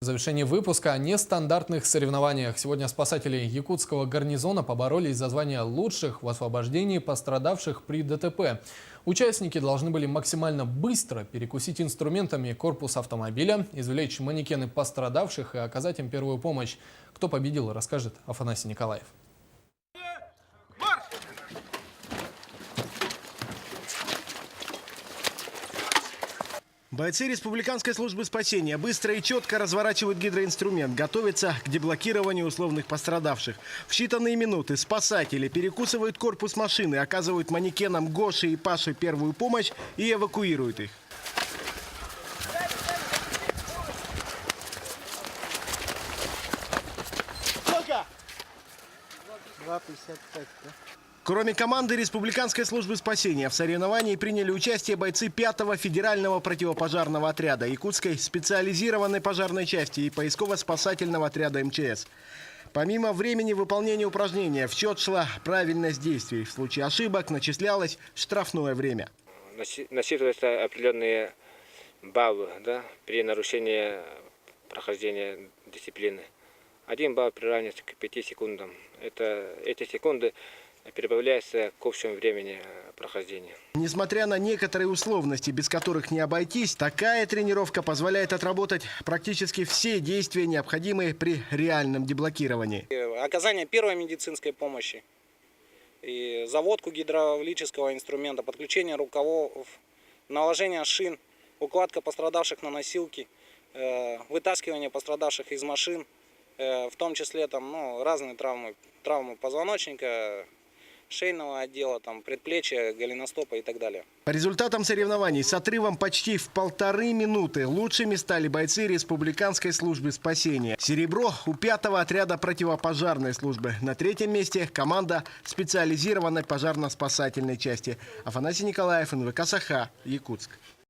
завершении выпуска о нестандартных соревнованиях. Сегодня спасатели якутского гарнизона поборолись за звание лучших в освобождении пострадавших при ДТП. Участники должны были максимально быстро перекусить инструментами корпус автомобиля, извлечь манекены пострадавших и оказать им первую помощь. Кто победил, расскажет Афанасий Николаев. Бойцы Республиканской службы спасения быстро и четко разворачивают гидроинструмент, готовятся к деблокированию условных пострадавших. В считанные минуты спасатели перекусывают корпус машины, оказывают манекенам Гоши и Паше первую помощь и эвакуируют их. Сколько? 2,55, да? Кроме команды Республиканской службы спасения, в соревновании приняли участие бойцы 5-го федерального противопожарного отряда, Якутской специализированной пожарной части и поисково-спасательного отряда МЧС. Помимо времени выполнения упражнения, в счет шла правильность действий. В случае ошибок начислялось штрафное время. Насчитываются определенные баллы, да, при нарушении прохождения дисциплины. 1 балл приравнивается к 5 секундам. Эти секунды прибавляется к общему времени прохождения. Несмотря на некоторые условности, без которых не обойтись, такая тренировка позволяет отработать практически все действия, необходимые при реальном деблокировании. Оказание первой медицинской помощи, и заводку гидравлического инструмента, подключение рукавов, наложение шин, укладка пострадавших на носилки, вытаскивание пострадавших из машин, в том числе разные травмы позвоночника, шейного отдела, предплечья, голеностопа и так далее. По результатам соревнований с отрывом почти в 1,5 минуты лучшими стали бойцы Республиканской службы спасения. Серебро у 5-го отряда противопожарной службы. На 3-м месте команда специализированной пожарно-спасательной части. Афанасий Николаев, НВК «Саха», Якутск.